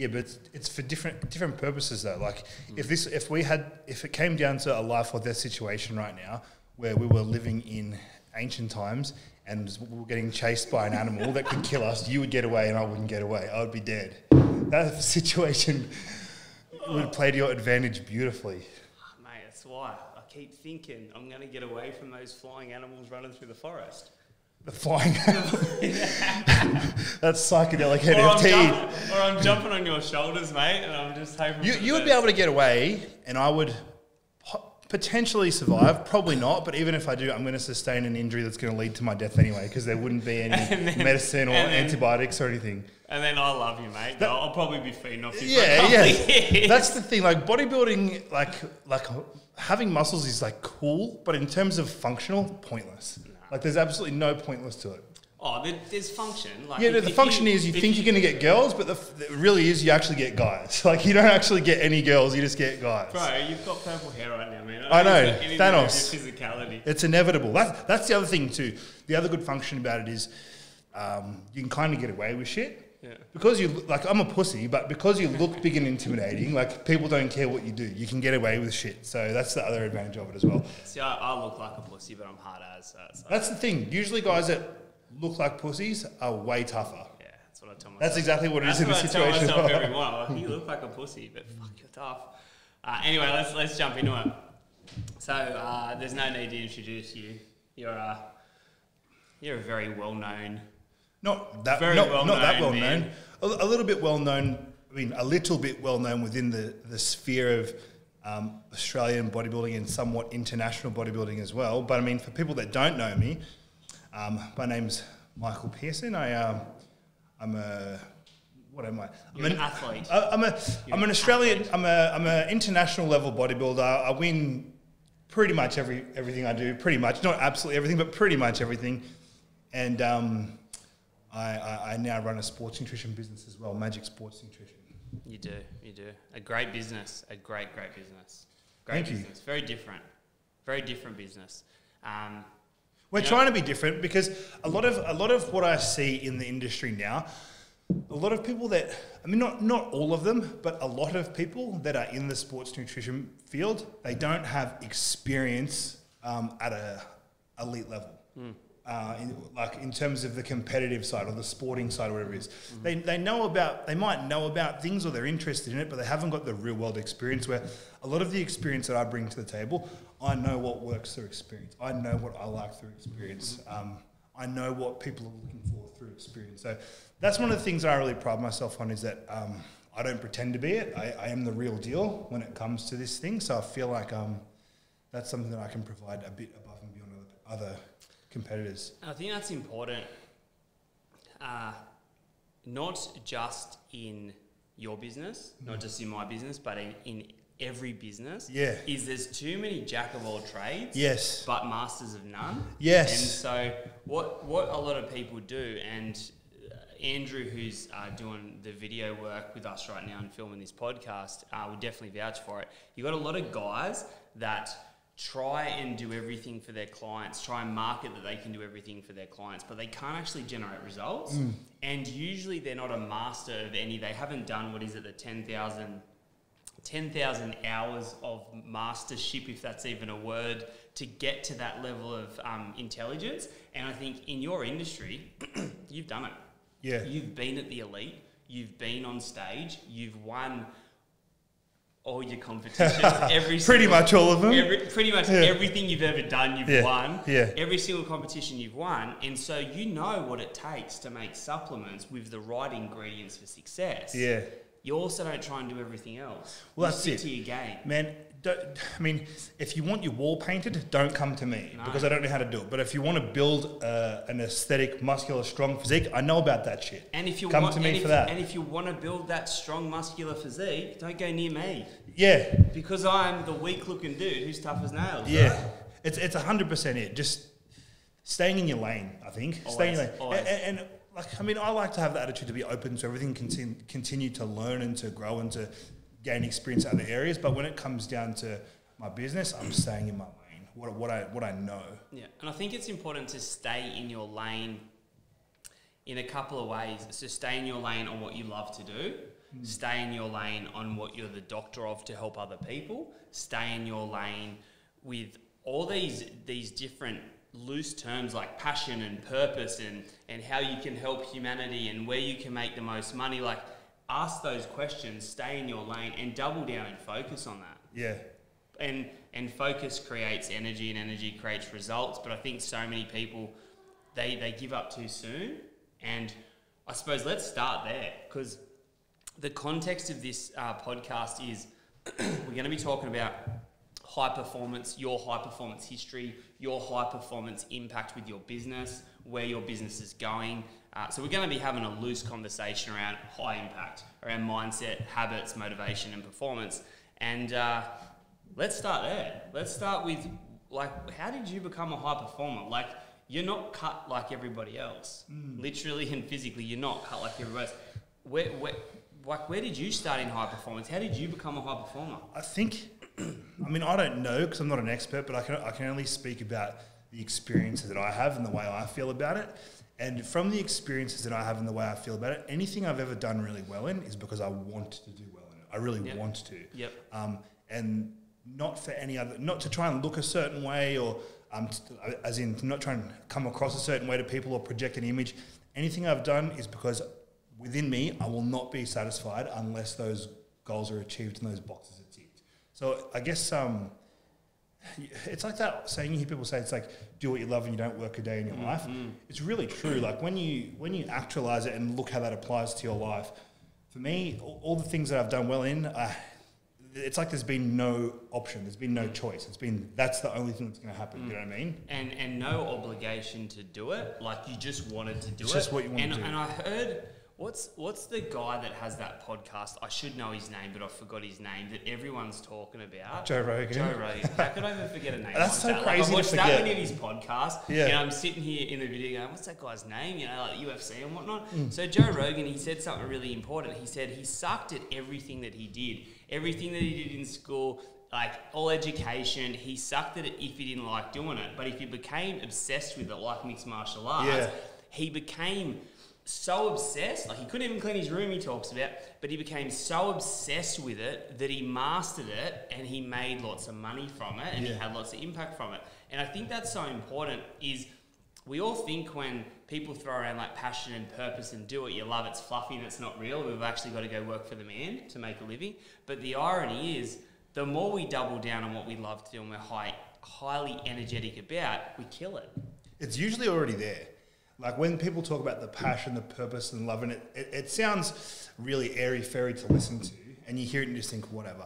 Yeah, but it's for different purposes though. Like if it came down to a life or death situation right now, where we were living in ancient times and we were getting chased by an animal that could kill us, you would get away and I wouldn't get away. I would be dead. That situation would play to your advantage beautifully. Mate, that's why I keep thinking I'm going to get away from those flying animals running through the forest. The flying animal. That's psychedelic NFT. Or I'm jumping on your shoulders, mate, and I'm just hoping you would be able to get away and I would potentially survive, probably not, but even if I do, I'm going to sustain an injury that's going to lead to my death anyway, because there wouldn't be any medicine or antibiotics or anything. And then I love you, mate. I'll probably be feeding off you. Yeah. That's the thing. Like bodybuilding, like having muscles is like cool, but in terms of functional, pointless. Nah. Like there's absolutely no pointless to it. Oh, there's function. Like the function is you think you're going to get girls, but it really is you actually get guys. Like you don't actually get any girls, you just get guys. Bro, you've got purple hair right now, man. I know, Thanos. Your physicality. It's inevitable. That's the other thing too. The other good function about it is you can kind of get away with shit. Yeah. Because I'm a pussy, but because you look big and intimidating, like people don't care what you do. You can get away with shit. So that's the other advantage of it as well. See, I look like a pussy, but I'm hard as. So that's the thing. Usually guys that look like pussies are way tougher. Yeah, that's what I tell myself. That's exactly what it is in the situation. That's what I tell myself every while. Like, you look like a pussy, but fuck, you're tough. Anyway, let's jump into it. So there's no need to introduce you. You're a very well-known... Not that well known. A little bit well known. I mean, a little bit well known within the sphere of Australian bodybuilding and somewhat international bodybuilding as well. But I mean, for people that don't know me, my name's Michael Pearson. I'm a what am I? I'm an athlete. I'm an Australian. I'm an international level bodybuilder. I win pretty much everything I do. Pretty much, not absolutely everything, but pretty much everything. And I now run a sports nutrition business as well, Magic Sports Nutrition. You do. A great business, a great business. Thank you. Very different business. We're trying to be different because a lot of what I see in the industry now, a lot of people that, I mean, not all of them, but a lot of people that are in the sports nutrition field, they don't have experience at a elite level. In terms of the competitive side or the sporting side or whatever it is. Mm-hmm. They might know about things or they're interested in it, but they haven't got the real world experience where a lot of the experience that I bring to the table, I know what works through experience. I know what I like through experience. I know what people are looking for through experience. So that's one of the things I really pride myself on is that I don't pretend to be it. I am the real deal when it comes to this thing. So I feel like that's something that I can provide a bit above and beyond other competitors. I think that's important, not just in your business, not just in my business, but in every business. Yeah. Is there's too many jack of all trades, yes, but masters of none. Yes. And so what a lot of people do, and Andrew, who's doing the video work with us right now and filming this podcast, will definitely vouch for it. You've got a lot of guys that try and do everything for their clients, try and market that they can do everything for their clients, but they can't actually generate results. And usually they're not a master of any. They haven't done, what is it, the 10,000 hours of mastership, if that's even a word, to get to that level of intelligence. And I think in your industry, you've done it. Yeah. You've been at the elite. You've been on stage. You've won all your competitions, pretty much all of them. Everything you've ever done, you've won. Yeah. Every single competition you've won, and so you know what it takes to make supplements with the right ingredients for success. Yeah. You also don't try and do everything else. Well, you that's stick it, to your game, man. If you want your wall painted, don't come to me because I don't know how to do it. But if you want to build an aesthetic, muscular, strong physique, I know about that shit. And if you come to me for that. And if you want to build that strong, muscular physique, don't go near me. Yeah. Because I'm the weak-looking dude who's tough as nails. Yeah. Right? It's 100% it. Just staying in your lane, I think. Always, staying in your lane. Always. And I like to have the attitude to be open to everything, continue to learn and to grow and to gain experience in other areas. But when it comes down to my business, I'm staying in my lane, what I know. Yeah, and I think it's important to stay in your lane in a couple of ways. So stay in your lane on what you love to do, Stay in your lane on what you're the doctor of to help other people. Stay in your lane with all these different loose terms like passion and purpose and how you can help humanity and where you can make the most money. Like, ask those questions, stay in your lane, and double down and focus on that. Yeah. And focus creates energy, and energy creates results. But I think so many people, they give up too soon. And I suppose let's start there, because the context of this podcast is we're going to be talking about high performance, your high performance history, your high performance impact with your business, where your business is going. So we're going to be having a loose conversation around high impact, around mindset, habits, motivation, and performance. And let's start there. Let's start with, like, how did you become a high performer? Like, you're not cut like everybody else. Literally and physically, you're not cut like everybody else. Where did you start in high performance? How did you become a high performer? I think, I mean, I don't know because I'm not an expert, but I can only speak about the experiences that I have and the way I feel about it. And from the experiences that I have and the way I feel about it, anything I've ever done really well in is because I want to do well in it. I really want to. Yep. And not for any other, not to try and look a certain way or, as in not trying to come across a certain way to people or project an image. Anything I've done is because within me, I will not be satisfied unless those goals are achieved and those boxes are ticked. So I guess it's like that saying you hear people say, it's like, do what you love and you don't work a day in your life. It's really true. Like when you actualize it and look how that applies to your life, for me, all the things that I've done well in, it's like there's been no option. There's been no choice. That's the only thing that's going to happen. You know what I mean? And no obligation to do it. Like, you just wanted to do it. It's just what you want to do. And I heard, what's the guy that has that podcast? I should know his name, but I forgot his name, that everyone's talking about. Joe Rogan. How could I ever forget a name? That's so crazy to forget. I watched that one of his podcasts, yeah. And I'm sitting here in the video going, what's that guy's name? You know, like UFC and whatnot. So Joe Rogan, he said something really important. He said he sucked at everything that he did. Everything that he did in school, like all education, he sucked at it if he didn't like doing it. But if he became obsessed with it, like mixed martial arts, he became so obsessed, like he couldn't even clean his room, he talks about, but he became so obsessed with it that he mastered it and he made lots of money from it and he had lots of impact from it. And I think that's so important. Is we all think when people throw around like passion and purpose and do what you love, it's fluffy and it's not real. We've actually got to go work for the man to make a living. But the irony is, the more we double down on what we love to do and we're highly energetic about, we kill it. It's usually already there. Like when people talk about the passion, the purpose and love, and it sounds really airy-fairy to listen to, and you hear it and just think whatever.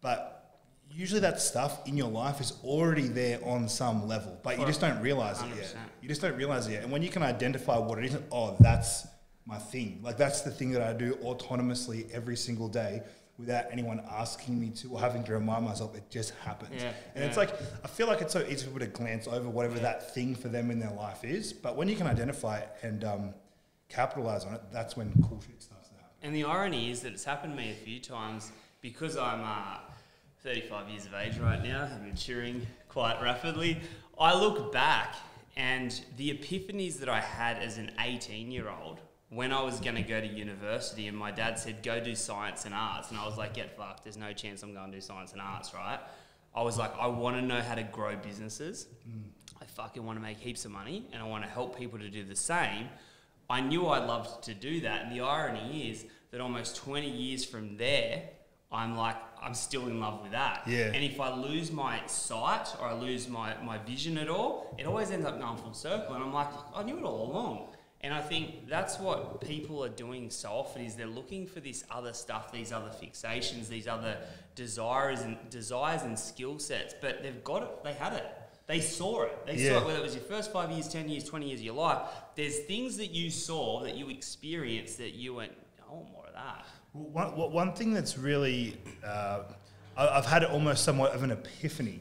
But usually that stuff in your life is already there on some level, but you just don't realize 100%. It yet. You just don't realize it yet. And when you can identify what it is, oh, that's my thing. Like that's the thing that I do autonomously every single day without anyone asking me to or having to remind myself, it just happens. And it's like, I feel like it's so easy for people to glance over whatever that thing for them in their life is. But when you can identify it and capitalize on it, that's when cool shit starts to happen. And the irony is that it's happened to me a few times because I'm 35 years of age right now and maturing quite rapidly. I look back and the epiphanies that I had as an 18-year-old when I was going to go to university and my dad said, go do science and arts. And I was like, get fucked. There's no chance I'm going to do science and arts, right? I was like, I want to know how to grow businesses. I fucking want to make heaps of money and I want to help people to do the same. I knew I loved to do that. And the irony is that almost 20 years from there, I'm still in love with that. Yeah. And if I lose my sight or I lose my vision at all, it always ends up going full circle. And I'm like, I knew it all along. And I think that's what people are doing so often is they're looking for this other stuff, these other fixations, these other desires and skill sets. But they've got it. They had it. They saw it. They saw it, whether it was your first 5 years, 10 years, 20 years of your life. There's things that you saw, that you experienced, that you went, I want more of that. One thing that's really, I've had almost somewhat of an epiphany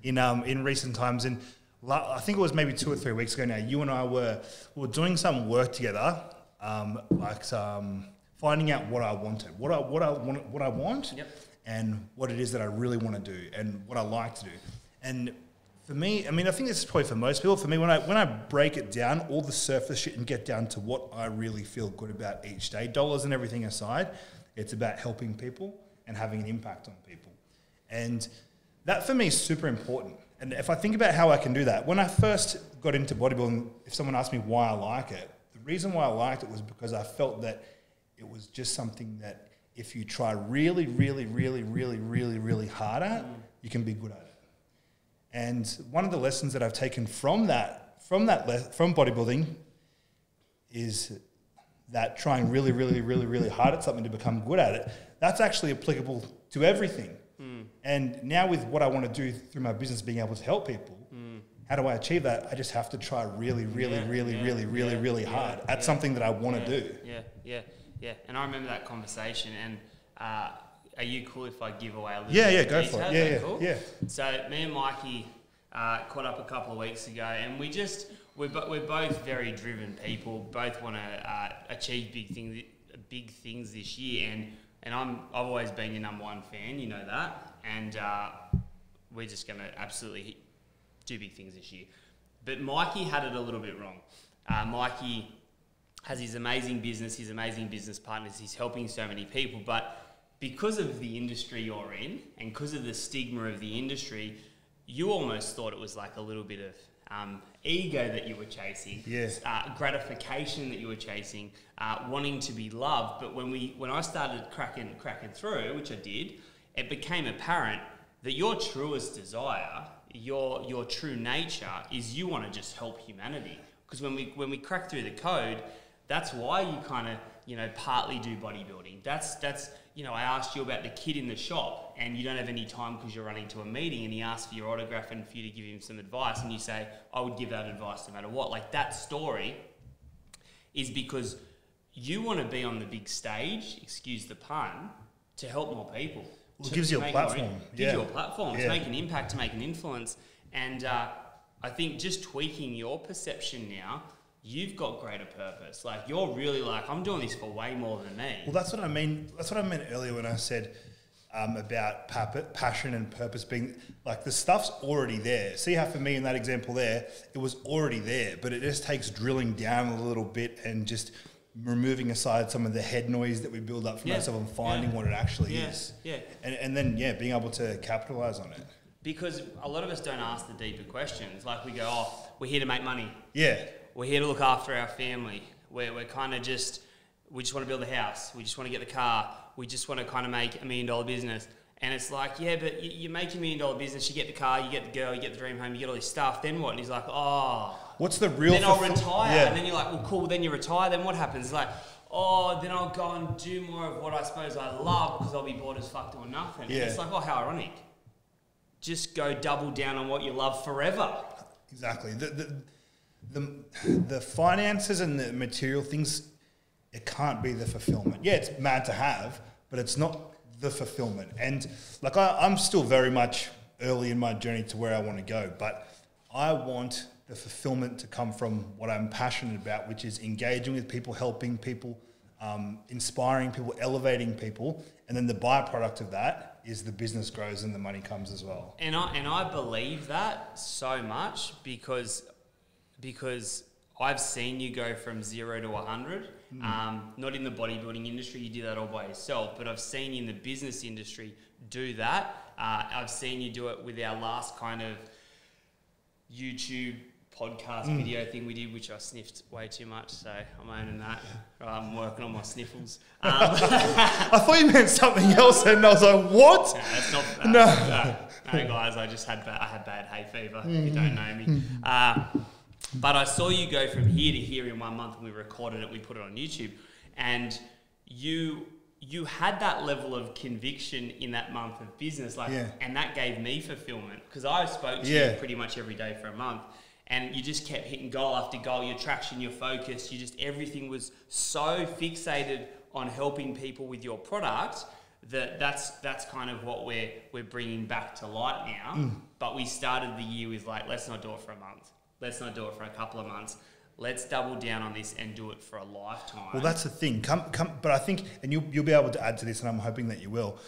in recent times. And I think it was maybe 2 or 3 weeks ago now, you and I were doing some work together, finding out what I wanted, what I want, and what it is that I really want to do, and what I like to do. And for me, I mean, I think this is probably for most people. For me, when I break it down, all the surface shit, and get down to what I really feel good about each day, dollars and everything aside, It's about helping people and having an impact on people. And that for me is super important. And if I think about how I can do that, when I first got into bodybuilding, if someone asked me why I like it, the reason why I liked it was because I felt that it was just something that if you try really, really, really, really, really, really hard at, you can be good at it. And one of the lessons that I've taken from bodybuilding is that trying really, really, really, really hard at something to become good at it, that's actually applicable to everything. And now with what I want to do through my business, being able to help people, how do I achieve that? I just have to try really, really, really hard at something that I want to do. Yeah. And I remember that conversation. And are you cool if I give away a little bit of go details? for it. Cool? Yeah. So me and Mikey caught up a couple of weeks ago, and we're both very driven people. Both want to achieve big things this year, and I've always been your number one fan. You know that. And we're just going to absolutely do big things this year. But Mikey had it a little bit wrong. Mikey has his amazing business, his amazing business partners. He's helping so many people. But because of the industry you're in and because of the stigma of the industry, you almost thought it was like a little bit of ego that you were chasing, gratification that you were chasing, wanting to be loved. But when I started cracking through, which I did, it became apparent that your truest desire, your true nature, is you want to just help humanity. Because when we crack through the code, that's why you kind of partly do bodybuilding. That's I asked you about the kid in the shop, and you don't have any time because you're running to a meeting, and he asked for your autograph and for you to give him some advice, and you say, I would give that advice no matter what. Like, that story is because you want to be on the big stage, excuse the pun, to help more people. Well, it gives you a platform. Gives you a platform to make an impact, to make an influence. And I think just tweaking your perception now, you've got greater purpose. Like, you're really like, I'm doing this for way more than me. Well, that's what I mean. That's what I meant earlier when I said about passion and purpose being, like, the stuff's already there. See how for me in that example there, it was already there, but it just takes drilling down a little bit and just removing aside some of the head noise that we build up for ourselves and finding what it actually is. And then, being able to capitalize on it. Because a lot of us don't ask the deeper questions. Like, we go, we're here to make money. Yeah. We're here to look after our family. We're kind of we just want to build a house. We just want to get the car. We just want to kind of make $1 million business. And it's like, but you make $1 million business, you get the car, you get the girl, you get the dream home, you get all this stuff, then what? And he's like, what's the real... Then I'll retire. Yeah. And then you're like, well, cool, then you retire, then what happens? It's like, then I'll go and do more of what I suppose I love because I'll be bored as fuck doing nothing. Yeah. And it's like, how ironic. Just go double down on what you love forever. Exactly. The finances and the material things, it can't be the fulfillment. Yeah, it's mad to have, but it's not the fulfillment. And like, I'm still very much early in my journey to where I want to go, but I want the fulfillment to come from what I'm passionate about, which is engaging with people, helping people, inspiring people, elevating people, and then the byproduct of that is the business grows and the money comes as well. And I believe that so much because I've seen you go from 0 to 100. Not in the bodybuilding industry, you did that all by yourself, but I've seen you in the business industry do that. I've seen you do it with our last kind of YouTube podcast video thing we did, which I sniffed way too much, so I'm owning that. I'm working on my sniffles. I thought you meant something else, and I was like, what? No, that's not... No, guys, I had bad hay fever, if you don't know me. But I saw you go from here to here in 1 month, and we recorded it, we put it on YouTube, and you had that level of conviction in that month of business, and that gave me fulfillment, because I spoke to you pretty much every day for a month, and you just kept hitting goal after goal, your traction, your focus, everything was so fixated on helping people with your product that's kind of what we're bringing back to light now. But we started the year with like, let's not do it for a month. Let's not do it for a couple of months. Let's double down on this and do it for a lifetime. Well, that's the thing. But I think, and you'll be able to add to this, and I'm hoping that you will,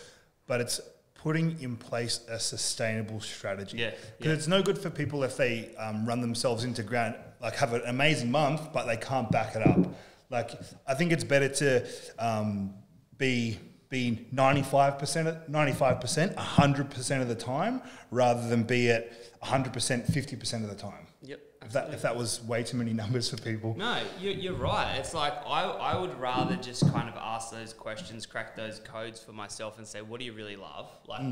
but it's putting in place a sustainable strategy. Because it's no good for people if they run themselves into ground, like have an amazing month, but they can't back it up. Like, I think it's better to be be 95%, 100% of the time, rather than be at 100%, 50% of the time. Yep. If that was way too many numbers for people. No, you're right. It's like I would rather just kind of ask those questions, crack those codes for myself and say, what do you really love? Like,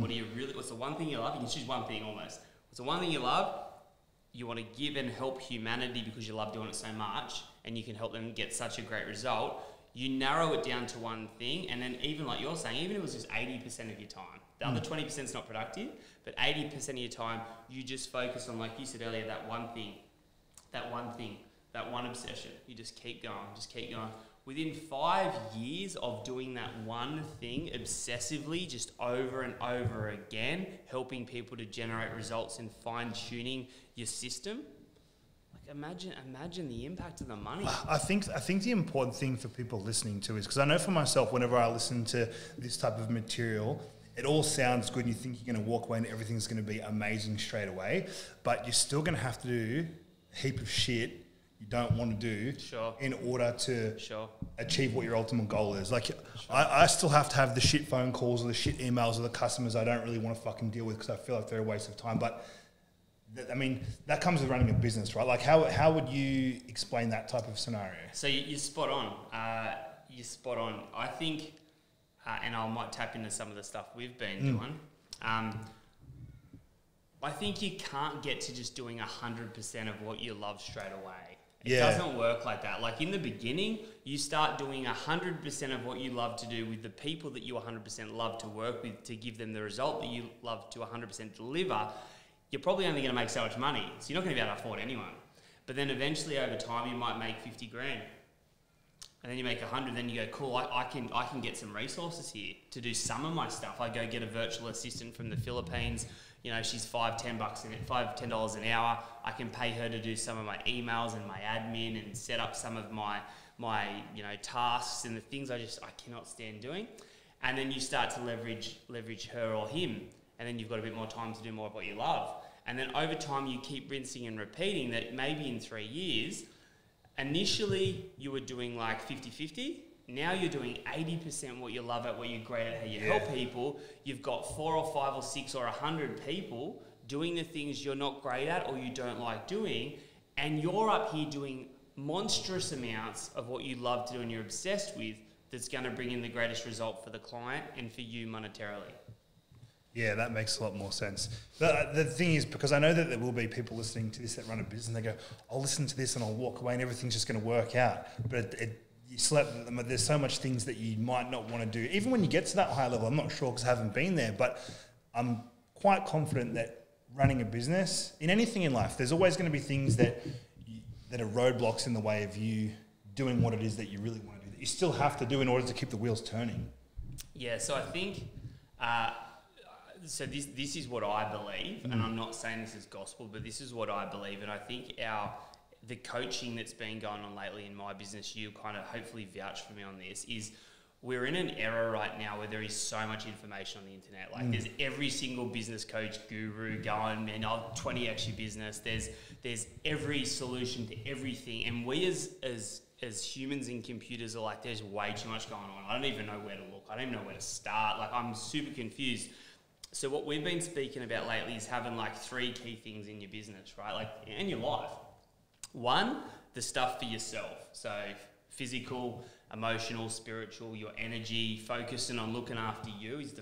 what's the one thing you love? You can choose one thing almost. What's the one thing you love? You want to give and help humanity because you love doing it so much, and you can help them get such a great result. You narrow it down to one thing, and then even like you're saying, even if it was just 80% of your time, the other 20% is not productive, but 80% of your time, you just focus on, like you said earlier, that one thing, that one obsession. You just keep going. Within 5 years of doing that one thing obsessively, just over and over again, helping people to generate results and fine-tuning your system, Imagine the impact of the money. I think the important thing for people listening to is, because I know for myself, whenever I listen to this type of material, it all sounds good and you think you're going to walk away and everything's going to be amazing straight away, but you're still going to have to do a heap of shit you don't want to do in order to achieve what your ultimate goal is. Like, I still have to have the shit phone calls or the shit emails of the customers I don't really want to fucking deal with because I feel like they're a waste of time. But I mean, that comes with running a business, right? Like, how would you explain that type of scenario? So you're spot on. I think, and I might tap into some of the stuff we've been doing. I think you can't get to just doing 100% of what you love straight away. It doesn't work like that. Like, in the beginning, you start doing 100% of what you love to do with the people that you 100% love to work with to give them the result that you love to 100% deliver. You're probably only going to make so much money, so you're not going to be able to afford anyone. But then eventually over time, you might make 50 grand. And then you make 100, then you go, cool, I can get some resources here to do some of my stuff. I go get a virtual assistant from the Philippines. You know, she's $10 an hour. I can pay her to do some of my emails and my admin and set up some of my tasks and the things I cannot stand doing. And then you start to leverage her or him. And then you've got a bit more time to do more of what you love. And then over time, you keep rinsing and repeating that. Maybe in 3 years, initially you were doing like 50-50. Now you're doing 80% what you love at, what you're great at, how you help people. You've got 4 or 5 or 6 or 100 people doing the things you're not great at or you don't like doing. And you're up here doing monstrous amounts of what you love to do and you're obsessed with, that's going to bring in the greatest result for the client and for you monetarily. Yeah, that makes a lot more sense. The thing is, because I know that there will be people listening to this that run a business and they go, I'll listen to this and I'll walk away and everything's just going to work out. But there's so much things that you might not want to do. Even when you get to that high level, I'm not sure because I haven't been there, but I'm quite confident that running a business, in anything in life, there's always going to be things that are roadblocks in the way of you doing what it is that you really want to do, that you still have to do in order to keep the wheels turning. Yeah, so I think... So this is what I believe, and I'm not saying this is gospel, but this is what I believe, and I think the coaching that's been going on lately in my business, you kind of hopefully vouch for me on this, is we're in an era right now where there is so much information on the internet. Like there's every single business coach guru going, man, I'll 20x your business. There's every solution to everything, and we as humans and computers are like, there's way too much going on. I don't even know where to look. I don't even know where to start. Like, I'm super confused. So what we've been speaking about lately is having like 3 key things in your business, right? Like, in your life. 1, the stuff for yourself. So physical, emotional, spiritual, your energy, focusing on looking after you is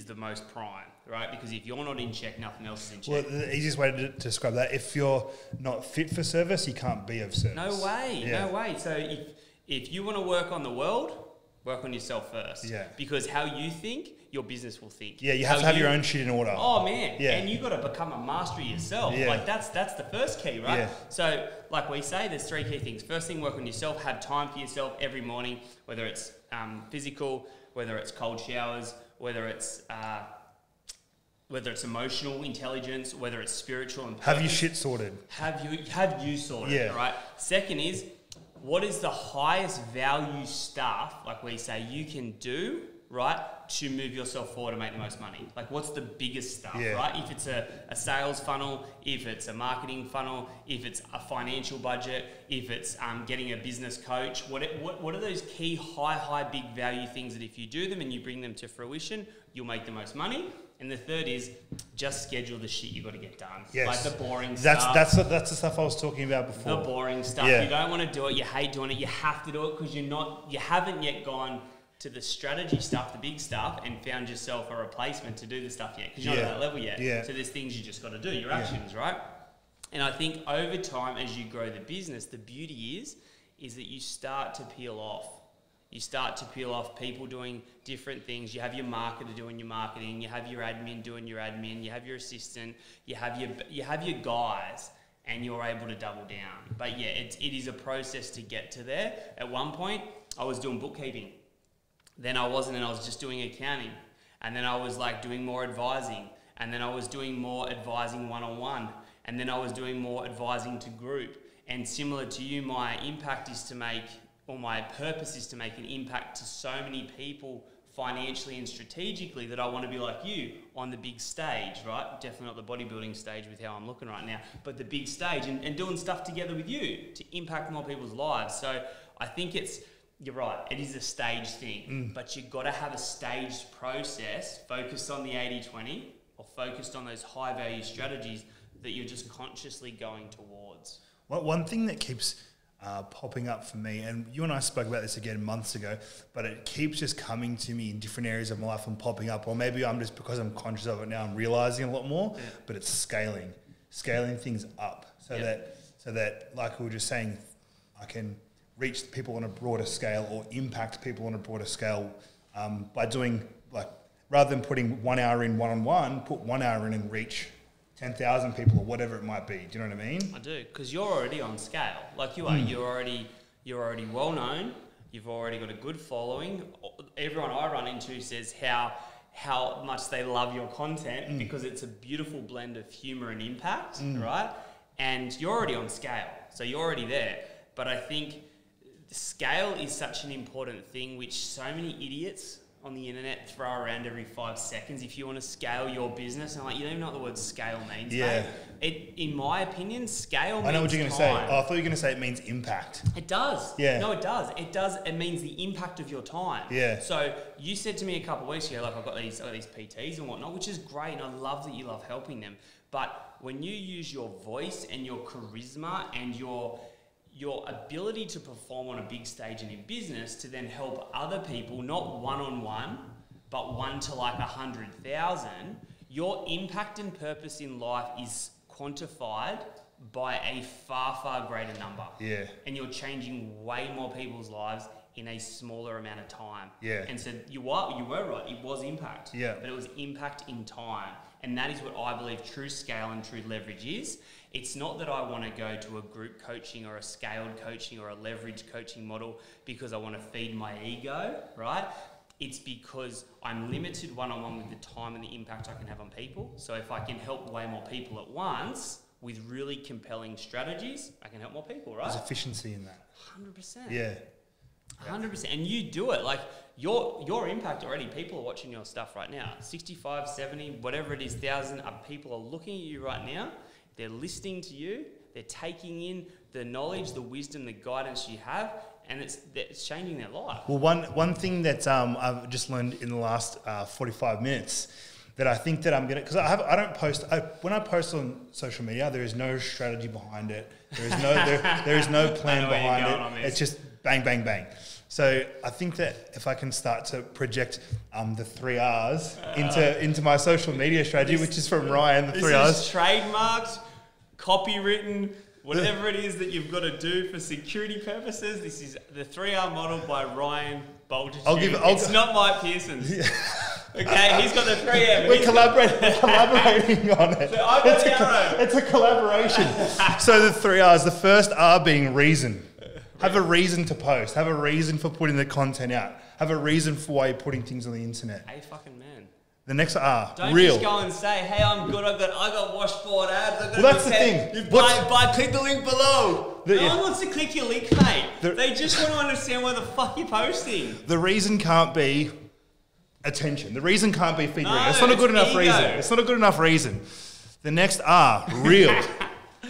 the most prime, right? Because if you're not in check, nothing else is in check. Well, the easiest way to describe that, if you're not fit for service, you can't be of service. No way. So if you want to work on the world, work on yourself first. Yeah. Because how you think, your business will think. Yeah, you have to have your own shit in order. Oh, man. Yeah. And you got to become a master of yourself. Yeah. Like, that's the first key, right? Yeah. So, like we say, there's 3 key things. First thing, work on yourself. Have time for yourself every morning, whether it's physical, whether it's cold showers, whether it's emotional intelligence, whether it's spiritual and purpose. Have your shit sorted. Have you sorted, right? Second is, what is the highest value stuff, like we say, you can do, right, to move yourself forward and make the most money? Like, what's the biggest stuff, Yeah. right? If it's a sales funnel, if it's a marketing funnel, if it's a financial budget, if it's getting a business coach, what are those key high big value things that if you do them and you bring them to fruition, you'll make the most money? And the third is just schedule the shit you got to get done. Yes. Like the boring stuff. That's the stuff I was talking about before. The boring stuff. Yeah. You don't want to do it. You hate doing it. You have to do it because you haven't yet gone to the strategy stuff, the big stuff, and found yourself a replacement to do the stuff yet because you're not at that level yet. Yeah. So there's things you just got to do, your actions, right? And I think over time, as you grow the business, the beauty is that you start to peel off. You start to peel off people doing different things. You have your marketer doing your marketing. You have your admin doing your admin. You have your assistant. You have your guys, and you're able to double down. But yeah, it is a process to get to there. At one point, I was doing bookkeeping. Then I wasn't, and I was just doing accounting. And then I was like doing more advising. And then I was doing more advising one-on-one. And then I was doing more advising to group. And similar to you, my impact is to make, or my purpose is to make an impact to so many people financially and strategically that I want to be like you on the big stage, right? Definitely not the bodybuilding stage with how I'm looking right now, but the big stage and doing stuff together with you to impact more people's lives. So I think you're right, it is a stage thing, but you've got to have a staged process focused on the 80-20 or focused on those high value strategies that you're just consciously going towards. Well, one thing that keeps popping up for me, and you and I spoke about this again months ago, but it keeps just coming to me in different areas of my life and popping up, or maybe I'm just, because I'm conscious of it now, I'm realizing a lot more, but it's scaling things up so that, like we were just saying, I can reach people on a broader scale or impact people on a broader scale by doing, like, rather than putting 1 hour in one-on-one, put 1 hour in and reach 10,000 people or whatever it might be. Do you know what I mean? I do, because you're already on scale. Like you are, you're already well known. You've already got a good following. Everyone I run into says how much they love your content because it's a beautiful blend of humor and impact, right? And you're already on scale, so you're already there. But I think scale is such an important thing, which so many idiots on the internet throw around every 5 seconds. If you want to scale your business, and I'm like, you don't even know what the word scale means, mate. In my opinion, scale means I know what you're going to say. time. Oh, I thought you were going to say it means impact. It does. Yeah. No, it does. It means the impact of your time. Yeah. So you said to me a couple of weeks ago, like, I've got these PTs and whatnot, which is great, and I love that you love helping them. But when you use your voice and your charisma and your ability to perform on a big stage and in business to then help other people, not one-on-one, but 1 to like 100,000, your impact and purpose in life is quantified by a far, far greater number. Yeah. And you're changing way more people's lives in a smaller amount of time. Yeah. And so you were right, it was impact. Yeah. But it was impact in time. And that is what I believe true scale and true leverage is. It's not that I want to go to a group coaching or a scaled coaching or a leverage coaching model because I want to feed my ego, right? It's because I'm limited one-on-one with the time and the impact I can have on people. So if I can help way more people at once with really compelling strategies, I can help more people, right? There's efficiency in that. 100%. Yeah. 100%. And you do it. Like, your impact already, people are watching your stuff right now. 65, 70, whatever it is, 1,000 people are looking at you right now. They're listening to you. They're taking in the knowledge, the wisdom, the guidance you have, and it's changing their life. Well, one thing that I've just learned in the last 45 minutes that I think that I'm gonna, because I don't post. When I post on social media, there is no strategy behind it. There is no plan behind it. It's just bang, bang, bang. So I think that if I can start to project the 3 R's into my social media strategy, which is from Ryan, the 3 R's. This is trademarked, copywritten, whatever it is that you've got to do for security purposes. This is the 3R model by Ryan Boltitude. It's not Mike Pearson's. Yeah. Okay, he's got the 3M. We're collaborating on it. So I've got the arrow. It's a collaboration. So the 3 R's, the first R being reason. Have a reason to post. Have a reason for putting the content out. Have a reason for why you're putting things on the internet. Hey, fucking man. The next R, Don't real. just go and say, hey, I'm good. I got washboard ads. Well, that's the thing. You click the link below. No one wants to click your link, mate. They just want to understand where the fuck you're posting. The reason can't be attention. The reason can't be figuring. No, It's not a good enough ego. reason. It's not a good enough reason. The next R, real.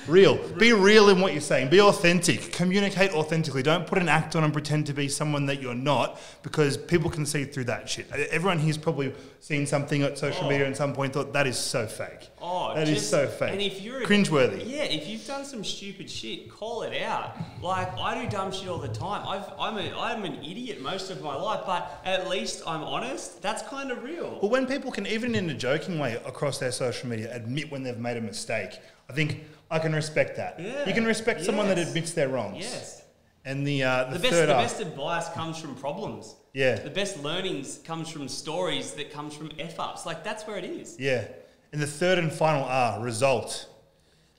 Real. Be real in what you're saying. Be authentic. Communicate authentically. Don't put an act on and pretend to be someone that you're not, because people can see through that shit. Everyone here's probably seen something at social media at some point, thought that is so fake. That is so fake. And if you're cringeworthy. Yeah, if you've done some stupid shit, call it out. Like, I do dumb shit all the time. I'm an idiot most of my life, but at least I'm honest. That's kind of real. Well, when people can, even in a joking way across their social media, admit when they've made a mistake, I think I can respect that. Yeah. You can respect someone that admits their wrongs. Yes. And the best advice comes from problems. Yeah. The best learnings comes from stories that comes from F-ups. Like, that's where it is. Yeah. And the third and final R, result.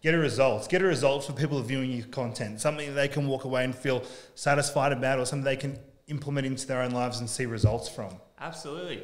Get a result. Get a result for people viewing your content. Something that they can walk away and feel satisfied about, or something they can implement into their own lives and see results from. Absolutely.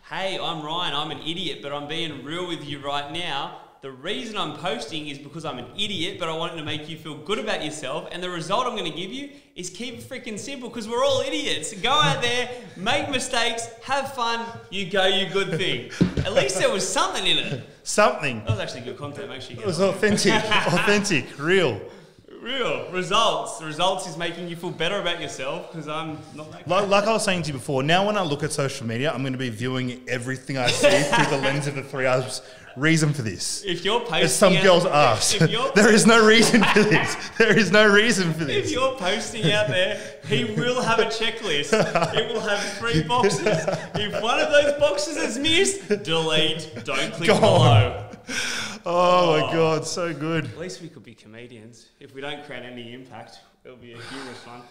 Hey, I'm Ryan. I'm an idiot, but I'm being real with you right now. The reason I'm posting is because I'm an idiot, but I want it to make you feel good about yourself. And the result I'm going to give you is keep it freaking simple, because we're all idiots. Go out there, make mistakes, have fun, you go, you good thing. At least there was something in it. Something. That was actually good content. Make sure you get it. Was authentic. Authentic. Real. Real. Results. Results is making you feel better about yourself, because I'm not that good. Like I was saying to you before, now when I look at social media, I'm going to be viewing everything I see through the lens of the 3 R's. Reason for this. If you're posting, as some girls ask, there is no reason for this. There is no reason for this. If you're posting out there, he will have a checklist. It will have 3 boxes. If one of those boxes is missed, delete. Don't click below. Oh my God, so good. At least we could be comedians. If we don't create any impact, it'll be a humorous one.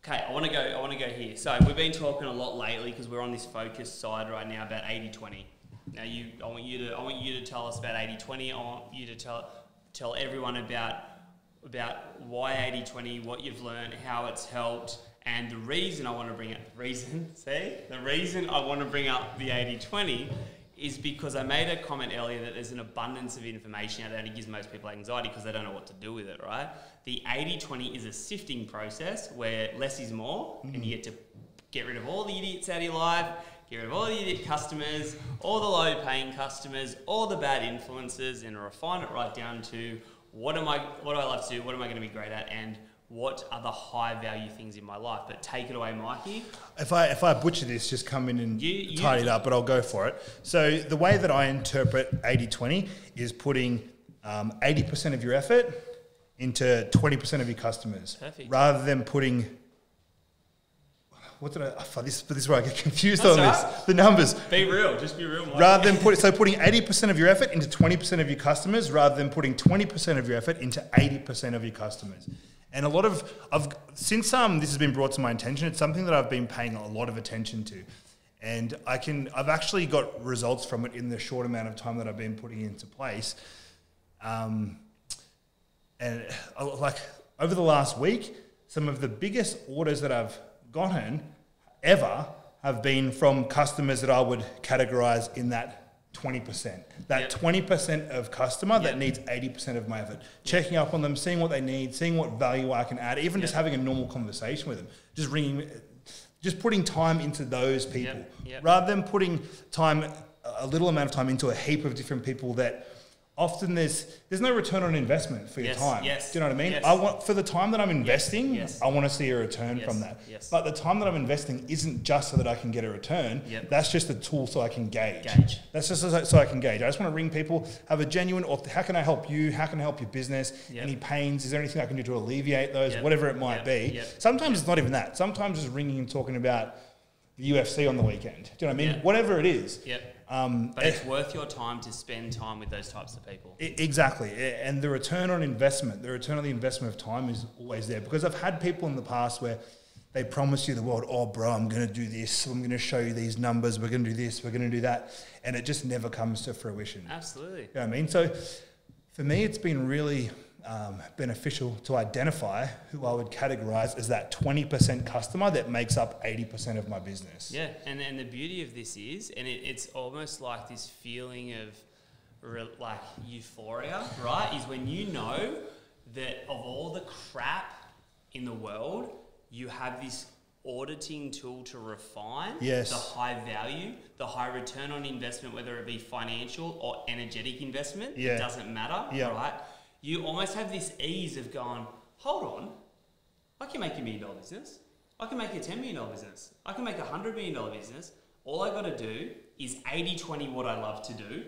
Okay, I want to go here. So we've been talking a lot lately, because we're on this focused side right now about 80-20. Now, I want you to tell us about 80-20. I want you to tell everyone about why 80-20, what you've learned, how it's helped, and the reason I want to bring up the reason I want to bring up the 80-20 is because I made a comment earlier that there's an abundance of information out there, and it gives most people anxiety because they don't know what to do with it, right? The 80-20 is a sifting process where less is more, and you get to get rid of all the idiots out of your life, get rid of all the idiot customers, all the low-paying customers, all the bad influences, and refine it right down to what do I love to do, what am I going to be great at, and what are the high-value things in my life. But take it away, Mikey. If I butcher this, just come in and tidy it up, but I'll go for it. So the way that I interpret 80-20 is putting 80% of your effort into 20% of your customers. Perfect. Rather than putting... What did I... This is where I get confused on this. The numbers. Be real. Just be real, Mike. Rather than putting 80% of your effort into 20% of your customers, rather than putting 20% of your effort into 80% of your customers. And a lot of... Since this has been brought to my attention, it's something that I've been paying a lot of attention to. And I've actually got results from it in the short amount of time that I've been putting it into place. And like over the last week, some of the biggest orders that I've gotten ever have been from customers that I would categorize in that 20%. That 20% of customer that needs 80% of my effort. Checking up on them, seeing what they need, seeing what value I can add, even just having a normal conversation with them. Just putting time into those people. Rather than putting a little amount of time into a heap of different people that often there's no return on investment for your time. Do you know what I mean? I want, for the time that I'm investing, I want to see a return from that. But the time that I'm investing isn't just so that I can get a return. That's just a tool so I can gauge. That's just so I can gauge. I just want to ring people, have a genuine, how can I help you? How can I help your business? Any pains? Is there anything I can do to alleviate those? Whatever it might be. Sometimes it's not even that. Sometimes it's ringing and talking about the UFC on the weekend. Do you know what I mean? Whatever it is. But it's worth your time to spend time with those types of people. Exactly. And the return on investment, the investment of time is always there. Because I've had people in the past where they promise you the world, oh, bro, I'm going to do this. I'm going to show you these numbers. We're going to do this. We're going to do that. And it just never comes to fruition. Absolutely. You know what I mean? So for me, it's been really beneficial to identify who I would categorize as that 20% customer that makes up 80% of my business. Yeah, and the beauty of this is, and it's almost like this feeling of like euphoria, right? Is when you know that of all the crap in the world, you have this auditing tool to refine Yes. the high value, the high return on investment, whether it be financial or energetic investment. Yeah. It doesn't matter, Yeah. right? You almost have this ease of going, hold on, I can make $1 million business. I can make a $10 million business. I can make a $100 million business. All I got to do is 80-20 what I love to do.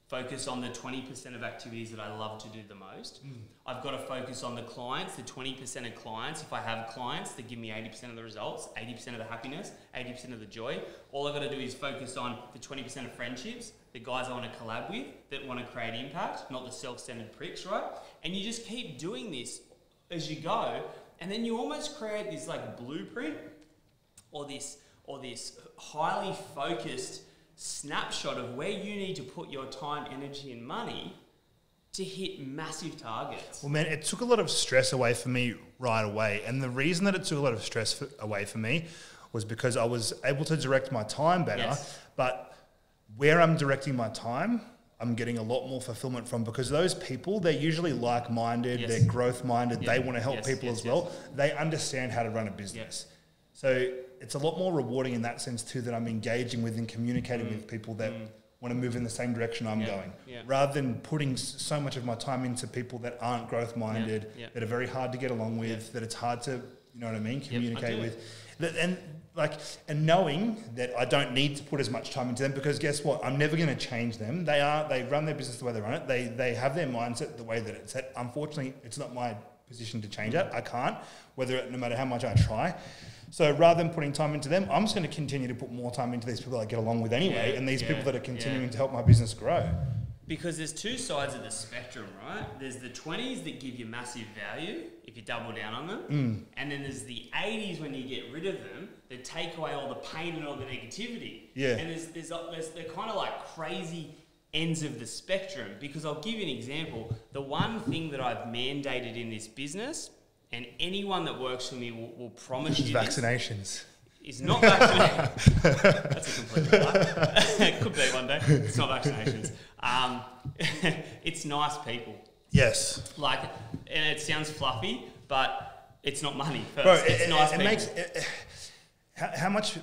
Focus on the 20% of activities that I love to do the most. I've got to focus on the clients, the 20% of clients. If I have clients that give me 80% of the results, 80% of the happiness, 80% of the joy, all I've got to do is focus on the 20% of friendships, the guys I want to collab with, that want to create impact, not the self-centered pricks, right? And you just keep doing this as you go, and then you almost create this like blueprint or this highly focused snapshot of where you need to put your time, energy, and money to hit massive targets. Well, man, it took a lot of stress away from me right away. And the reason that it took a lot of stress away from me was because I was able to direct my time better. Yes. But where I'm directing my time, I'm getting a lot more fulfillment from, because those people, they're usually like-minded, Yes. they're growth-minded, Yeah. they want to help Yes, people yes, as well. They understand how to run a business. So it's a lot more rewarding in that sense too, that I'm engaging with and communicating with people that want to move in the same direction I'm going, rather than putting so much of my time into people that aren't growth minded, that are very hard to get along with, that it's hard to, you know what I mean, communicate with. And knowing that I don't need to put as much time into them, because guess what? I'm never going to change them. They run their business the way they run it. They have their mindset the way that it's set. Unfortunately, it's not my position to change it. I can't, no matter how much I try. So rather than putting time into them, I'm just going to continue to put more time into these people I get along with anyway, and these people that are continuing to help my business grow. Because there's two sides of the spectrum, right? There's the 20s that give you massive value if you double down on them. And then there's the 80s when you get rid of them that take away all the pain and all the negativity. Yeah. And they're kind of like crazy ends of the spectrum. Because I'll give you an example. The one thing that I've mandated in this business, and anyone that works for me will promise you vaccinations. Is not vaccinations. That's a complete lie. It could be one day. It's not vaccinations. It's nice people. Yes. And it sounds fluffy, but it's not money first. Bro, it's nice people. How much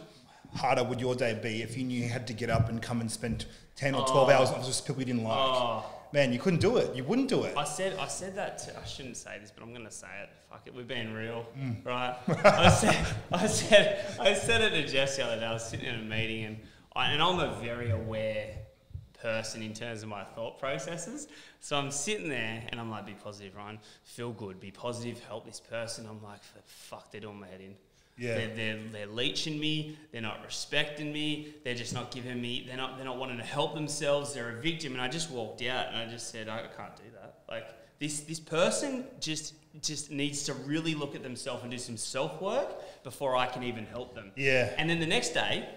harder would your day be if you knew you had to get up and come and spend 10 or 12 hours on just people you didn't like? Man, you couldn't do it. You wouldn't do it. I said that. I shouldn't say this, but I'm going to say it. Fuck it. We're being real, right? I said it to Jess the other day. I was sitting in a meeting, and I'm a very aware person in terms of my thought processes. So I'm sitting there, and I'm like, be positive, Ryan. Feel good. Be positive. Help this person. I'm like, fuck, they're doing my head in. Yeah. They're leeching me. They're not respecting me. They're just not giving me. They're not wanting to help themselves. They're a victim. And I just walked out and I just said, I can't do that. Like this person just needs to really look at themselves and do some self work before I can even help them. Yeah. And then the next day,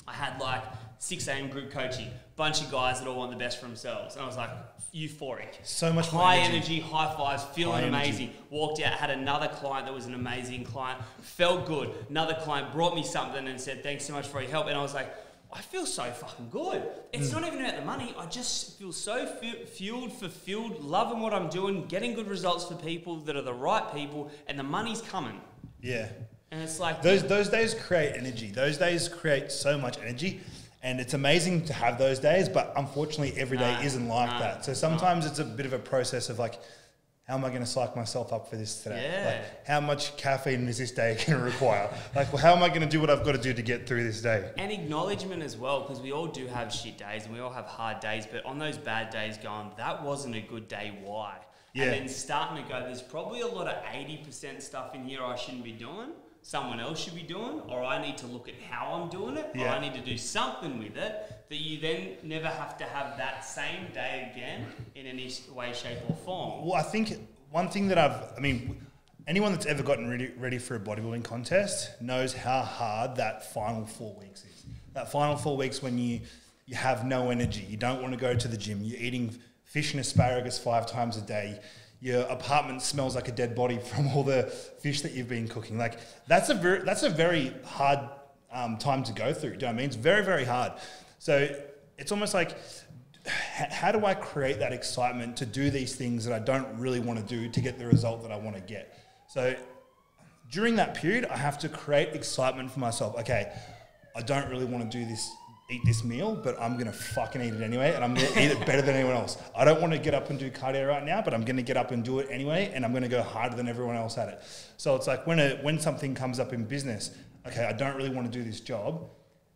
I had like 6 a.m. group coaching, bunch of guys that all want the best for themselves, and I was like, euphoric. So much more high energy. high fives, feeling High amazing. energy. Walked out, had another client that was an amazing client, felt good. Another client brought me something and said, thanks so much for your help. And I was like, I feel so fucking good. It's not even about the money. I just feel so fueled, fulfilled, loving what I'm doing, getting good results for people that are the right people, and the money's coming. Yeah. And it's like... Those days create energy. Those days create so much energy. And it's amazing to have those days, but unfortunately every day isn't like that. So sometimes it's a bit of a process of like, how am I going to psych myself up for this today? Yeah. Like, how much caffeine is this day going to require? Like, well, how am I going to do what I've got to do to get through this day? And acknowledgement as well, because we all do have shit days and we all have hard days, but on those bad days going, that wasn't a good day, why? Yeah. And then starting to go, there's probably a lot of 80% stuff in here I shouldn't be doing, someone else should be doing, or I need to look at how I'm doing it, or I need to do something with it, that you then never have to have that same day again in any way, shape or form. Well, I think one thing that anyone that's ever gotten ready for a bodybuilding contest knows how hard that final 4 weeks is. That final 4 weeks when you have no energy, you don't want to go to the gym, you're eating fish and asparagus 5 times a day, your apartment smells like a dead body from all the fish that you've been cooking. Like that's a very hard time to go through. Do you know what I mean? It's very, very hard. So it's almost like, how do I create that excitement to do these things that I don't really want to do to get the result that I want to get? So during that period, I have to create excitement for myself. Okay, I don't really want to eat this meal, but I'm going to fucking eat it anyway, and I'm going to eat it better than anyone else. I don't want to get up and do cardio right now, but I'm going to get up and do it anyway, and I'm going to go harder than everyone else at it. So it's like when something comes up in business, okay, I don't really want to do this job.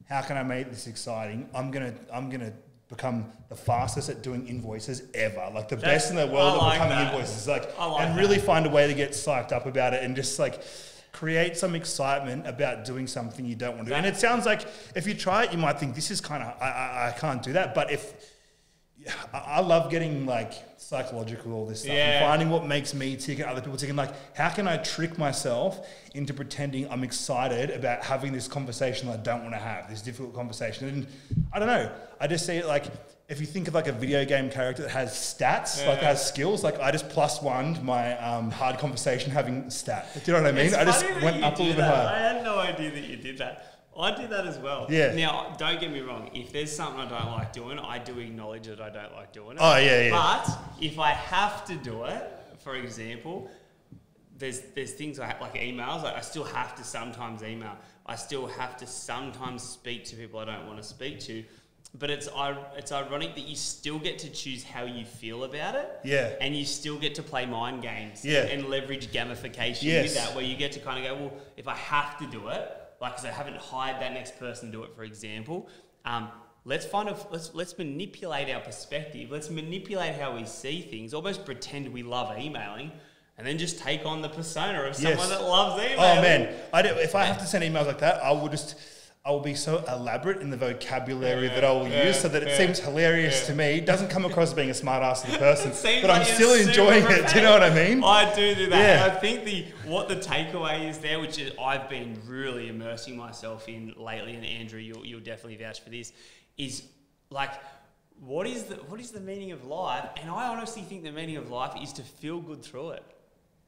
How can I make this exciting? I'm gonna become the fastest at doing invoices ever, like the best in the world at becoming invoices. And really find a way to get psyched up about it, and just like create some excitement about doing something you don't want to do. And it sounds like if you try it, you might think this is kind of I can't do that. But I love getting like psychological, all this stuff, and finding what makes me tick and other people tick. And like, how can I trick myself into pretending I'm excited about having this conversation that I don't want to have, this difficult conversation? And I don't know, I just see it like, if you think of like a video game character that has stats, like has skills, like I just +1'd my hard conversation having stat. Do you know what I mean? I just went up a little bit higher. I had no idea that you did that. I do that as well. Yeah. Now, don't get me wrong. If there's something I don't like doing, I do acknowledge that I don't like doing it. Oh, yeah. But if I have to do it, for example, there's things like emails. Like I still have to sometimes email. I still have to sometimes speak to people I don't want to speak to. But it's ironic that you still get to choose how you feel about it. Yeah. And you still get to play mind games. Yeah. And leverage gamification with that, where you get to kind of go, well, if I have to do it, like, because I haven't hired that next person to do it, for example, let's manipulate our perspective. Let's manipulate how we see things. Almost pretend we love emailing, and then just take on the persona of someone that loves emailing. Oh man, if I have to send emails like that, I will be so elaborate in the vocabulary that I will use, so that it seems hilarious to me. It doesn't come across as being a smart ass to the person, but I'm still enjoying it. Do you know what I mean? I do that. Yeah. And I think what the takeaway is there, which is I've been really immersing myself in lately, and Andrew, you'll definitely vouch for this, is like, what is the meaning of life? And I honestly think the meaning of life is to feel good through it.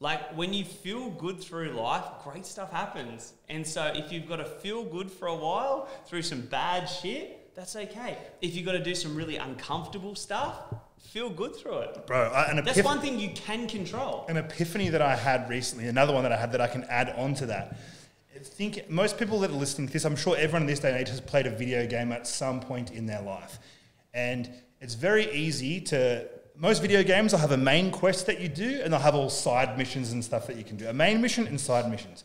Like, when you feel good through life, great stuff happens. And so if you've got to feel good for a while through some bad shit, that's okay. If you've got to do some really uncomfortable stuff, feel good through it. Bro, that's one thing you can control. An epiphany that I had recently, another one that I had that I can add on to that. I think most people that are listening to this, I'm sure everyone in this day and age has played a video game at some point in their life. And it's very easy to... Most video games will have a main quest that you do, and they'll have all side missions and stuff that you can do. A main mission and side missions.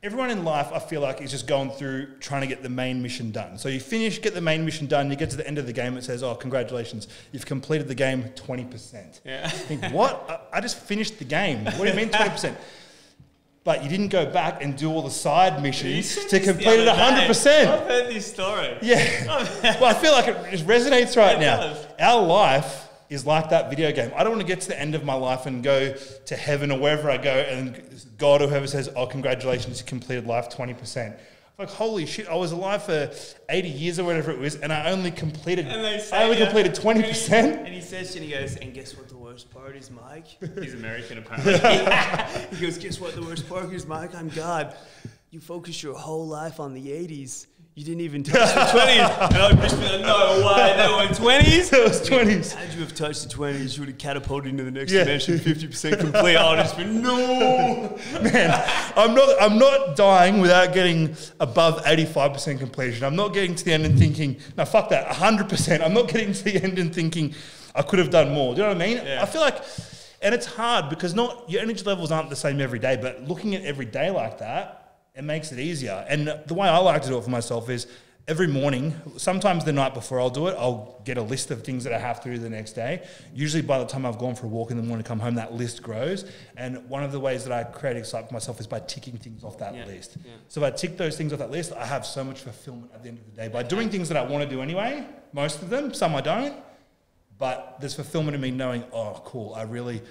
Everyone in life, I feel like, is just going through trying to get the main mission done. So you finish, get the main mission done, you get to the end of the game, it says, oh, congratulations, you've completed the game 20%. Yeah. You think, what? I just finished the game. What do you mean 20%? But you didn't go back and do all the side missions to complete it 100%. I've heard this story. Yeah. Well, I feel like it just resonates right now. Our life is like that video game. I don't want to get to the end of my life and go to heaven or wherever I go, and God or whoever says, oh, congratulations, you completed life 20%. Like, holy shit, I was alive for 80 years or whatever it was, and I only completed 20%. And he says, and he goes, and guess what the worst part is, Mike? He's American, apparently. He goes, guess what the worst part is, Mike? I'm God. You focus your whole life on the 80s. You didn't even touch the 20s. And I'd just be like, no way, they were 20s? It was 20s. Had you have touched the 20s, you would have catapulted into the next dimension, 50% complete. I would have just been, no. Man, I'm not dying without getting above 85% completion. I'm not getting to the end and thinking, no, fuck that, 100%. I'm not getting to the end and thinking, I could have done more. Do you know what I mean? Yeah. I feel like, and it's hard because your energy levels aren't the same every day, but looking at every day like that, it makes it easier. And the way I like to do it for myself is every morning, sometimes the night before I'll do it, I'll get a list of things that I have to do the next day. Usually by the time I've gone for a walk in the morning, come home, that list grows. And one of the ways that I create excitement for myself is by ticking things off that list. Yeah. So if I tick those things off that list, I have so much fulfillment at the end of the day by doing things that I want to do anyway, most of them, some I don't. But there's fulfillment in me knowing, oh, cool, I really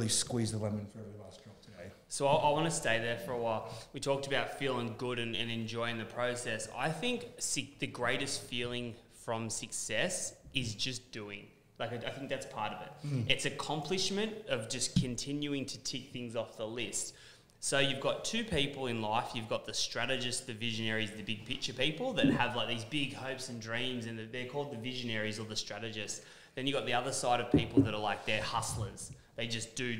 squeezed the lemon for every last drop today. So I want to stay there for a while. We talked about feeling good and enjoying the process. I think the greatest feeling from success is just doing. Like, I think that's part of it. It's accomplishment of just continuing to tick things off the list. So you've got two people in life. You've got the strategists, the visionaries, the big picture people that have like these big hopes and dreams, and they're called the visionaries or the strategists. Then you've got the other side of people that are like, they're hustlers. They just do.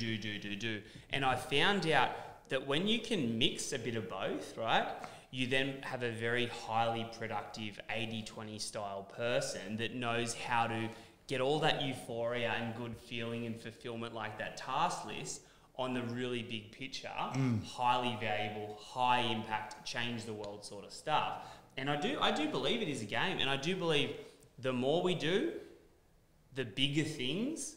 And I found out that when you can mix a bit of both, right, you then have a very highly productive 80-20 style person that knows how to get all that euphoria and good feeling and fulfillment, like that task list, on the really big picture, highly valuable, high impact, change the world sort of stuff. And I do believe it is a game, and I do believe the more we do, the bigger things,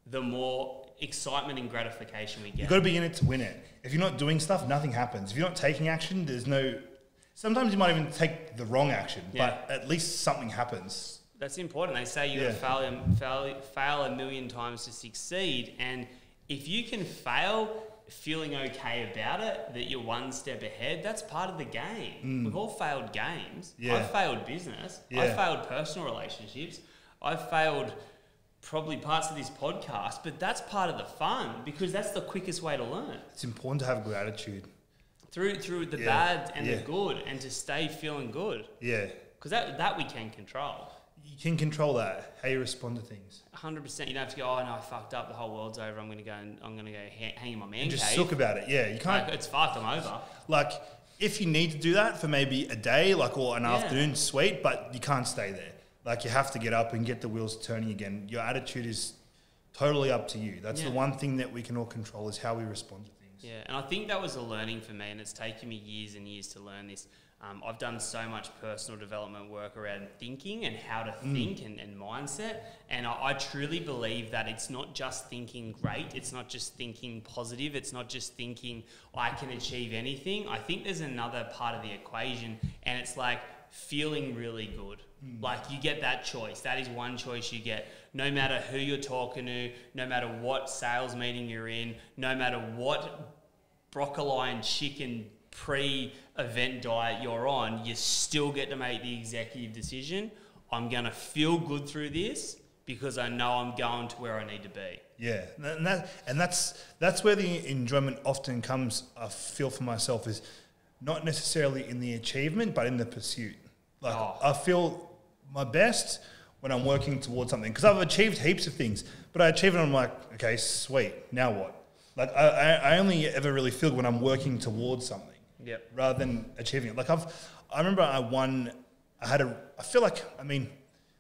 the more excitement and gratification we get. You've got to be in it to win it. If you're not doing stuff, nothing happens. If you're not taking action, there's no... Sometimes you might even take the wrong action, but at least something happens. That's important. They say you got to fail a million times to succeed, and if you can fail feeling okay about it, that you're one step ahead, that's part of the game. We've all failed games. I've failed business. I've failed personal relationships. I've failed probably parts of this podcast, but that's part of the fun, because that's the quickest way to learn. It's important to have gratitude. Through the bad and the good, and to stay feeling good. Yeah. Because that we can control. You can control that, how you respond to things. 100%. You don't have to go, oh no, I fucked up, the whole world's over, I'm gonna go hang in my man and just cave. suck about it. Yeah, you can't. Like, it's fucked, I'm over. Like, if you need to do that for maybe a day, like, or an afternoon, sweet, but you can't stay there. Like, you have to get up and get the wheels turning again. Your attitude is totally up to you. That's the one thing that we can all control, is how we respond to things. Yeah, and I think that was a learning for me, and it's taken me years and years to learn this. I've done so much personal development work around thinking and how to think and mindset, and I truly believe that it's not just thinking great, it's not just thinking positive, it's not just thinking I can achieve anything. I think there's another part of the equation, and it's like feeling really good. Like, you get that choice. That is one choice you get. No matter who you're talking to, no matter what sales meeting you're in, no matter what broccoli and chicken pre-event diet you're on, you still get to make the executive decision. I'm going to feel good through this because I know I'm going to where I need to be. Yeah, and that's where the enjoyment often comes, I feel for myself, is not necessarily in the achievement, but in the pursuit. Like, I feel my best when I'm working towards something, because I've achieved heaps of things, but I achieve it and I'm like, okay, sweet, now what? Like, I only ever really feel when I'm working towards something. Yep. Rather than achieving it. Like, I remember I feel like, I mean,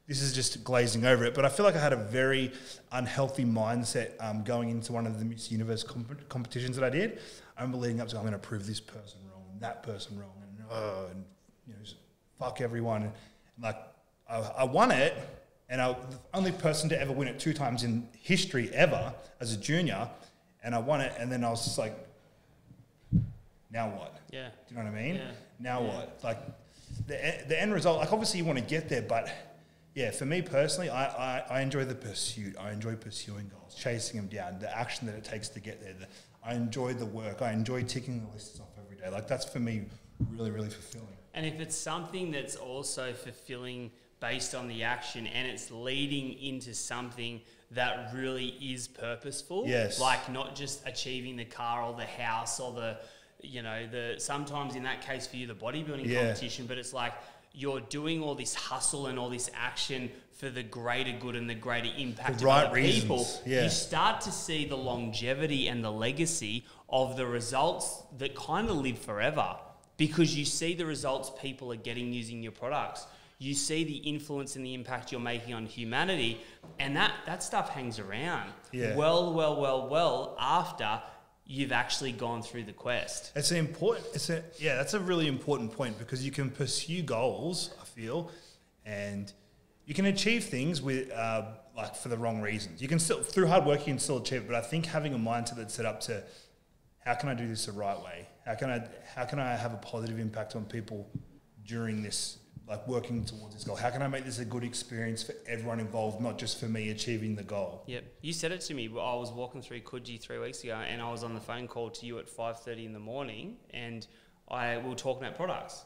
this is just glazing over it, but I feel like I had a very unhealthy mindset going into one of the Miss Universe competitions that I did. I remember leading up to, I'm going to prove this person wrong and that person wrong, and you know, just fuck everyone. And like, I won it, and I was the only person to ever win it 2 times in history ever as a junior, and I won it, and then I was just like, now what? Yeah. Do you know what I mean? Yeah. Now what? Like, the end result, like, obviously you want to get there, but yeah, for me personally, I enjoy the pursuit. I enjoy pursuing goals, chasing them down, the action that it takes to get there. I enjoy the work. I enjoy ticking the lists off every day. Like, that's for me really, really fulfilling. And if it's something that's also fulfilling based on the action, and it's leading into something that really is purposeful, like not just achieving the car or the house or the, you know, sometimes in that case for you, the bodybuilding competition, but it's like you're doing all this hustle and all this action for the greater good and the greater impact of other people. You start to see the longevity and the legacy of the results that kind of live forever, because you see the results people are getting using your products. You see the influence and the impact you're making on humanity, and that stuff hangs around well after you've actually gone through the quest. That's a really important point, because you can pursue goals, I feel, and you can achieve things with like for the wrong reasons. You can still, through hard work, you can still achieve it, but I think having a mindset that's set up to, how can I do this the right way? How can I have a positive impact on people during this, like, working towards this goal? How can I make this a good experience for everyone involved, not just for me achieving the goal? Yep. You said it to me. I was walking through Coogee 3 weeks ago, and I was on the phone call to you at 5:30 in the morning, and we were talking about products.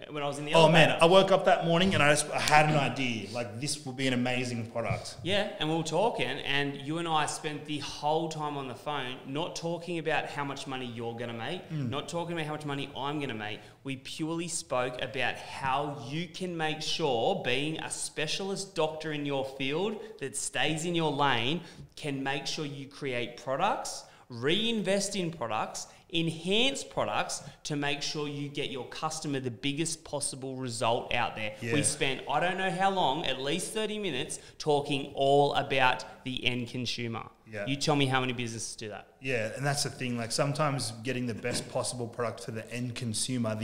When I was in the elevator. Man, I woke up that morning and I had an idea, like, this will be an amazing product. Yeah, and we were talking, and you and I spent the whole time on the phone not talking about how much money you're going to make, not talking about how much money I'm going to make. We purely spoke about how you can make sure, being a specialist doctor in your field that stays in your lane, can make sure you create products, reinvest in products, enhance products to make sure you get your customer the biggest possible result out there. Yeah. We spent, I don't know how long, at least 30 minutes talking all about the end consumer. Yeah. You tell me how many businesses do that. Yeah, and that's the thing. Like sometimes getting the best possible product for the end consumer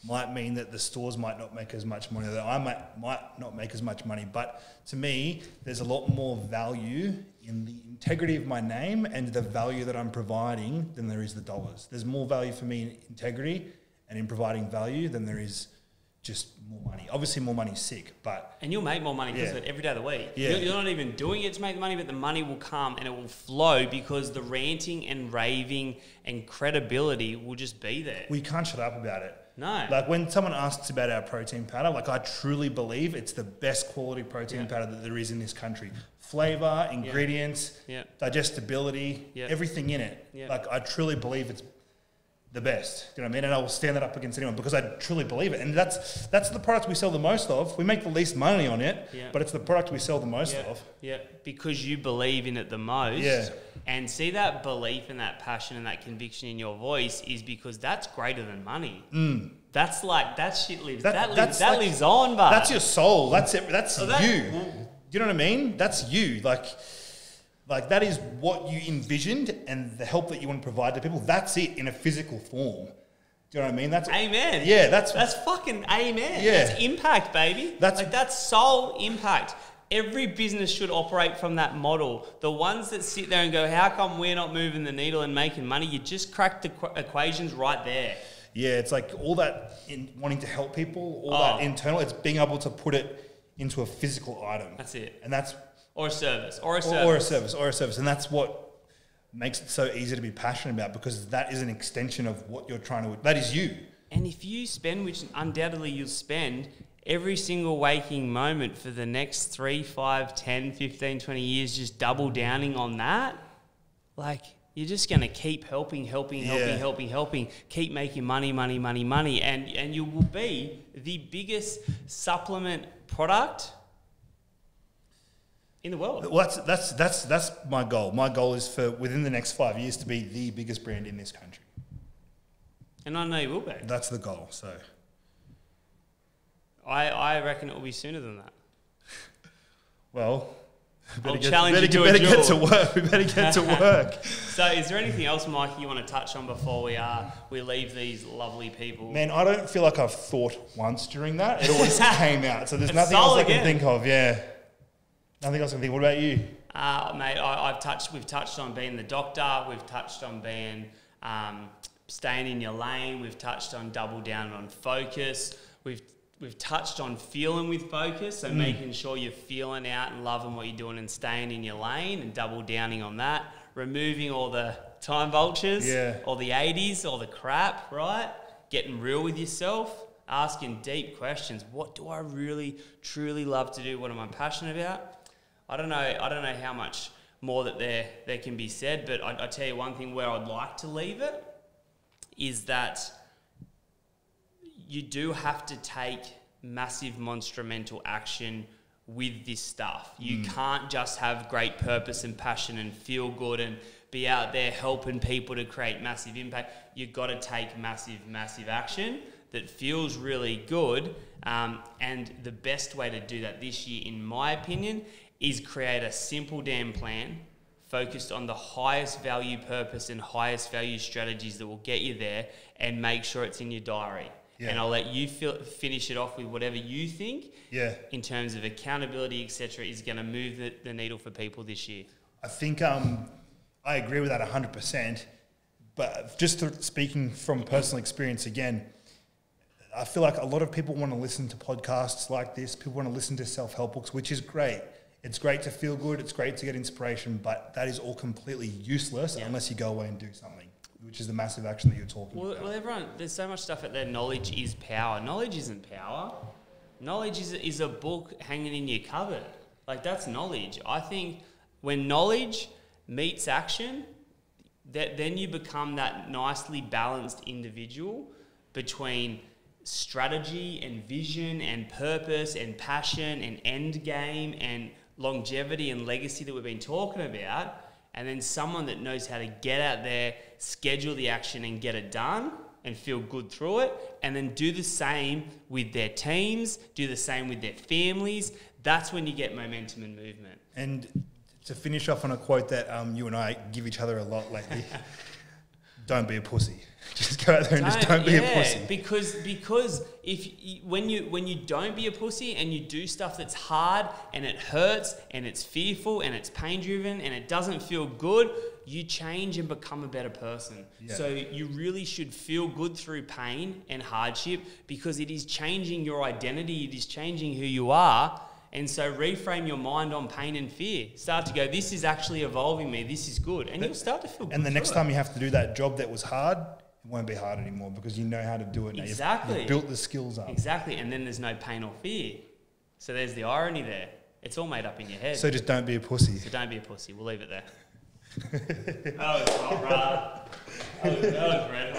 might mean that the stores might not make as much money, that I might not make as much money. But to me, there's a lot more value in the integrity of my name and the value that I'm providing than there is the dollars. There's more value for me in integrity and in providing value than there is just more money. Obviously, more money is sick, but... And you'll make more money because of it every day of the week. Yeah. You're not even doing it to make the money, but the money will come and it will flow because the ranting and raving and credibility will just be there. We can't shut up about it. No. Like when someone asks about our protein powder, like I truly believe it's the best quality protein powder that there is in this country. Flavor, ingredients, digestibility, everything in it. Like I truly believe it's the best. You know what I mean? And I will stand that up against anyone because I truly believe it. And that's the product we sell the most of. We make the least money on it, but it's the product we sell the most of. Yeah, because you believe in it the most. Yeah. And see that belief and that passion and that conviction in your voice is because that's greater than money. That's like, that shit lives, that lives on, but that's your soul. That's it. That's you. Do you know what I mean? That's you. Like that is what you envisioned and the help that you want to provide to people. That's it in a physical form. Do you know what I mean? That's amen. Yeah, that's fucking amen. Yeah. That's impact, baby. That's soul impact. Every business should operate from that model. The ones that sit there and go, how come we're not moving the needle and making money? You just cracked the equations right there. Yeah, it's like all that in wanting to help people, all that internal, it's being able to put it into a physical item. That's it. And that's... Or a service. Or a service. And that's what makes it so easy to be passionate about because that is an extension of what you're trying to... That is you. And if you spend, which undoubtedly you'll spend, every single waking moment for the next 3, 5, 10, 15, 20 years just double downing on that, like... You're just going to keep helping, keep making money, and you will be the biggest supplement product in the world. Well, that's my goal. My goal is for within the next 5 years to be the biggest brand in this country. And I know you will be. That's the goal. So, I reckon it will be sooner than that. Well. I'll challenge you to a duel. Get to work. We better get to work. So is there anything else, Mikey, you want to touch on before we leave these lovely people? Man, I don't feel like I've thought once during that. It always came out. So there's nothing else I can think of. Yeah. Nothing else I can think of. What about you? Mate, we've touched on being the doctor. We've touched on being staying in your lane. We've touched on double down on focus. We've touched on feeling with focus, so making sure you're feeling out and loving what you're doing and staying in your lane and double downing on that. Removing all the time vultures, or the 80s, or the crap, right? Getting real with yourself, asking deep questions. What do I really, truly love to do? What am I passionate about? I don't know how much more that there can be said, but I tell you one thing where I'd like to leave it is that you do have to take massive monstrumental action with this stuff. You can't just have great purpose and passion and feel good and be out there helping people to create massive impact. You've got to take massive action that feels really good. And the best way to do that this year, in my opinion, is create a simple damn plan focused on the highest value purpose and highest value strategies that will get you there, and make sure it's in your diary. Yeah. And I'll let you finish it off with whatever you think in terms of accountability, etc., is going to move the needle for people this year. I think I agree with that 100%. But just speaking from personal experience again, I feel like a lot of people want to listen to podcasts like this. People want to listen to self-help books, which is great. It's great to feel good. It's great to get inspiration, but that is all completely useless unless you go away and do something, which is the massive action that you're talking about. Well, everyone, there's so much stuff out there. Knowledge is power. Knowledge isn't power. Knowledge is a book hanging in your cupboard. Like, that's knowledge. I think when knowledge meets action, then you become that nicely balanced individual between strategy and vision and purpose and passion and end game and longevity and legacy that we've been talking about. and then someone that knows how to get out there, schedule the action and get it done and feel good through it, and then do the same with their teams, do the same with their families. That's when you get momentum and movement. And to finish off on a quote that you and I give each other a lot lately, don't be a pussy. Just go out there and just don't be a pussy. Because when you don't be a pussy and you do stuff that's hard and it hurts and it's fearful and it's pain driven and it doesn't feel good, you change and become a better person. Yeah. So you really should feel good through pain and hardship, because it is changing your identity, it is changing who you are. And so reframe your mind on pain and fear. Start to go, this is actually evolving me, this is good. And you'll start to feel good. And the next time you have to do that job that was hard, it won't be hard anymore, because you know how to do it now. Exactly. You've built the skills up. Exactly. And then there's no pain or fear. So there's the irony there. It's all made up in your head. So just don't be a pussy. So don't be a pussy. We'll leave it there. That was hot, bruh. That was red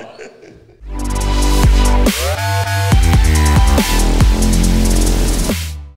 hot.